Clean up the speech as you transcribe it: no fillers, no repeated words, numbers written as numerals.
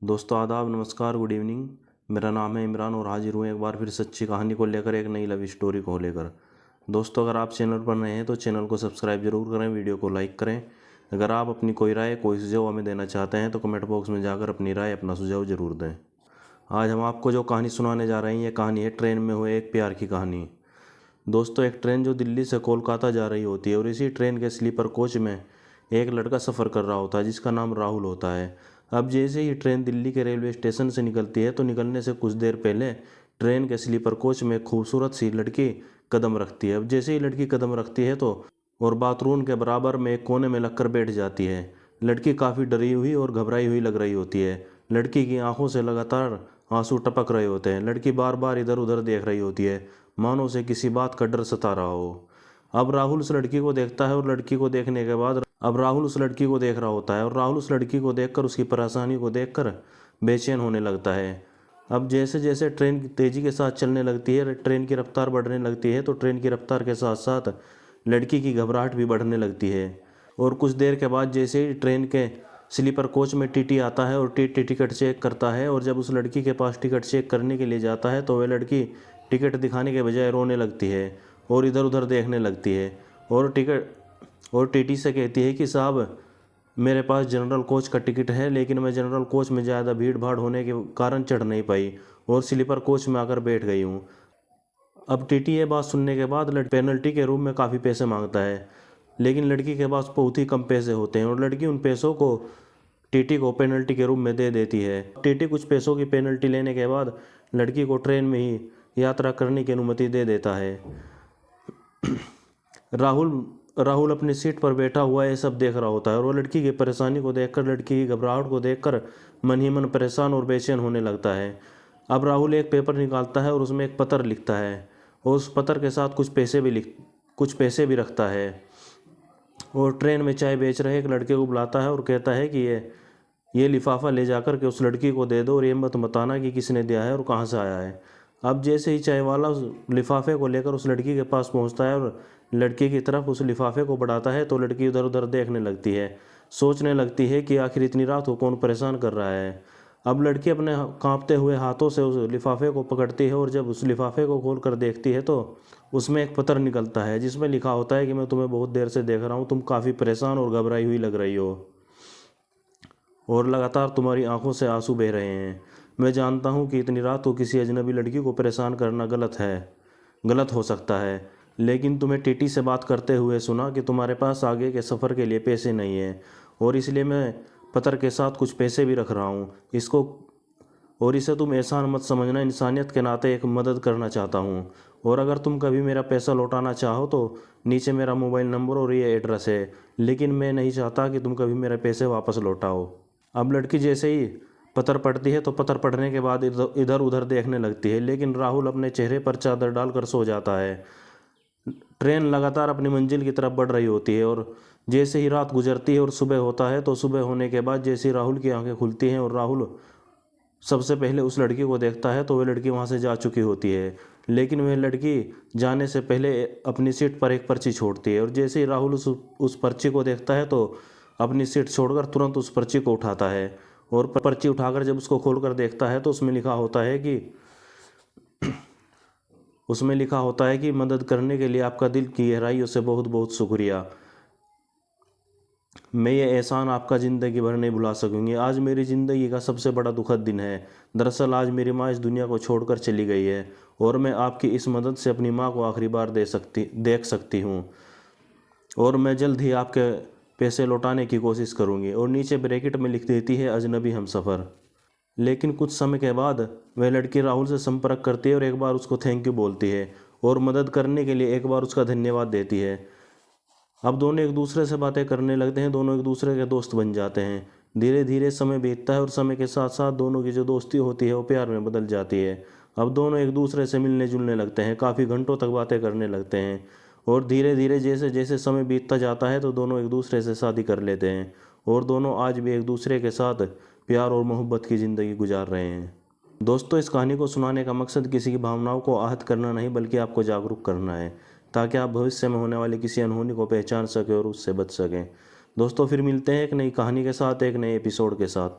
दोस्तों आदाब, नमस्कार, गुड इवनिंग। मेरा नाम है इमरान और हाजिर हूँ एक बार फिर सच्ची कहानी को लेकर, एक नई लव स्टोरी को लेकर। दोस्तों अगर आप चैनल पर नए हैं तो चैनल को सब्सक्राइब जरूर करें, वीडियो को लाइक करें। अगर आप अपनी कोई राय, कोई सुझाव हमें देना चाहते हैं तो कमेंट बॉक्स में जाकर अपनी राय, अपना सुझाव जरूर दें। आज हम आपको जो कहानी सुनाने जा रहे हैं, ये कहानी है ट्रेन में हुए एक प्यार की कहानी। दोस्तों एक ट्रेन जो दिल्ली से कोलकाता जा रही होती है और इसी ट्रेन के स्लीपर कोच में एक लड़का सफ़र कर रहा होता है जिसका नाम राहुल होता है। अब जैसे ही ट्रेन दिल्ली के रेलवे स्टेशन से निकलती है तो निकलने से कुछ देर पहले ट्रेन के स्लीपर कोच में खूबसूरत सी लड़की कदम रखती है। अब जैसे ही लड़की कदम रखती है तो और बाथरूम के बराबर में एक कोने में लगकर बैठ जाती है। लड़की काफ़ी डरी हुई और घबराई हुई लग रही होती है। लड़की की आंखों से लगातार आंसू टपक रहे होते हैं। लड़की बार बार इधर उधर देख रही होती है, मानो उसे किसी बात का डर सता रहा हो। अब राहुल उस लड़की को देखता है और लड़की को देखने के बाद अब राहुल उस लड़की को देख रहा होता है और राहुल उस लड़की को देखकर, उसकी परेशानी को देखकर बेचैन होने लगता है। अब जैसे जैसे ट्रेन तेज़ी के साथ चलने लगती है, ट्रेन की रफ्तार बढ़ने लगती है, तो ट्रेन की रफ्तार के साथ साथ लड़की की घबराहट भी बढ़ने लगती है। और कुछ देर के बाद जैसे ही ट्रेन के स्लीपर कोच में टीटी आता है और टीटी टिकट चेक करता है, और जब उस लड़की के पास टिकट चेक करने के लिए जाता है तो वह लड़की टिकट दिखाने के बजाय रोने लगती है और इधर उधर देखने लगती है और टीटी से कहती है कि साहब, मेरे पास जनरल कोच का टिकट है, लेकिन मैं जनरल कोच में ज़्यादा भीड़ भाड़ होने के कारण चढ़ नहीं पाई और स्लीपर कोच में आकर बैठ गई हूँ। अब टीटी ये बात सुनने के बाद पेनल्टी के रूप में काफ़ी पैसे मांगता है, लेकिन लड़की के पास बहुत ही कम पैसे होते हैं और लड़की उन पैसों को टीटी को पेनल्टी के रूप में दे देती है। टीटी कुछ पैसों की पेनल्टी लेने के बाद लड़की को ट्रेन में ही यात्रा करने की अनुमति दे देता है। राहुल राहुल अपनी सीट पर बैठा हुआ ये सब देख रहा होता है और वो लड़की की परेशानी को देखकर, लड़की की घबराहट को देखकर मन ही मन परेशान और बेचैन होने लगता है। अब राहुल एक पेपर निकालता है और उसमें एक पत्र लिखता है और उस पत्र के साथ कुछ पैसे भी रखता है और ट्रेन में चाय बेच रहे एक लड़के को बुलाता है और कहता है कि ये लिफाफा ले जाकर के उस लड़की को दे दो और ये मत बताना कि किसने दिया है और कहाँ से आया है। अब जैसे ही चाय वाला उस लिफाफे को लेकर उस लड़की के पास पहुंचता है और लड़की की तरफ उस लिफाफे को बढ़ाता है तो लड़की उधर उधर देखने लगती है, सोचने लगती है कि आखिर इतनी रात को कौन परेशान कर रहा है। अब लड़की अपने कांपते हुए हाथों से उस लिफाफे को पकड़ती है और जब उस लिफाफे को खोल कर देखती है तो उसमें एक पत्र निकलता है जिसमें लिखा होता है कि मैं तुम्हें बहुत देर से देख रहा हूँ, तुम काफ़ी परेशान और घबराई हुई लग रही हो और लगातार तुम्हारी आंखों से आंसू बह रहे हैं। मैं जानता हूँ कि इतनी रात को किसी अजनबी लड़की को परेशान करना गलत हो सकता है, लेकिन तुम्हें टीटी से बात करते हुए सुना कि तुम्हारे पास आगे के सफ़र के लिए पैसे नहीं हैं और इसलिए मैं पत्र के साथ कुछ पैसे भी रख रहा हूँ। इसे तुम एहसान मत समझना, इंसानियत के नाते एक मदद करना चाहता हूँ और अगर तुम कभी मेरा पैसा लौटाना चाहो तो नीचे मेरा मोबाइल नंबर और ये एड्रेस है, लेकिन मैं नहीं चाहता कि तुम कभी मेरे पैसे वापस लौटाओ। अब लड़की जैसे ही पत्र पढ़ती है तो पत्र पढ़ने के बाद इधर उधर देखने लगती है, लेकिन राहुल अपने चेहरे पर चादर डालकर सो जाता है। ट्रेन लगातार अपनी मंजिल की तरफ बढ़ रही होती है और जैसे ही रात गुजरती है और सुबह होता है तो सुबह होने के बाद जैसे ही राहुल की आंखें खुलती हैं और राहुल सबसे पहले उस लड़की को देखता है तो वह लड़की वहाँ से जा चुकी होती है, लेकिन वह लड़की जाने से पहले अपनी सीट पर एक पर्ची छोड़ती है और जैसे ही राहुल उस पर्ची को देखता है तो अपनी सीट छोड़कर तुरंत उस पर्ची को उठाता है और पर्ची उठाकर जब उसको खोलकर देखता है तो उसमें लिखा होता है कि मदद करने के लिए आपका दिल की गहराइयों से बहुत बहुत शुक्रिया। मैं ये एहसान आपका ज़िंदगी भर नहीं भुला सकूंगी। आज मेरी ज़िंदगी का सबसे बड़ा दुखद दिन है। दरअसल आज मेरी माँ इस दुनिया को छोड़कर चली गई है और मैं आपकी इस मदद से अपनी माँ को आखिरी बार देख सकती हूँ और मैं जल्द ही आपके पैसे लौटाने की कोशिश करूँगी। और नीचे ब्रैकेट में लिख देती है, अजनबी हमसफ़र। लेकिन कुछ समय के बाद वह लड़की राहुल से संपर्क करती है और एक बार उसको थैंक यू बोलती है और मदद करने के लिए एक बार उसका धन्यवाद देती है। अब दोनों एक दूसरे से बातें करने लगते हैं, दोनों एक दूसरे के दोस्त बन जाते हैं। धीरे धीरे समय बीतता है और समय के साथ साथ दोनों की जो दोस्ती होती है वो प्यार में बदल जाती है। अब दोनों एक दूसरे से मिलने जुलने लगते हैं, काफ़ी घंटों तक बातें करने लगते हैं और धीरे धीरे जैसे जैसे समय बीतता जाता है तो दोनों एक दूसरे से शादी कर लेते हैं और दोनों आज भी एक दूसरे के साथ प्यार और मोहब्बत की ज़िंदगी गुजार रहे हैं। दोस्तों इस कहानी को सुनाने का मकसद किसी की भावनाओं को आहत करना नहीं, बल्कि आपको जागरूक करना है ताकि आप भविष्य में होने वाली किसी अनहोनी को पहचान सकें और उससे बच सकें। दोस्तों फिर मिलते हैं एक नई कहानी के साथ, एक नए एपिसोड के साथ।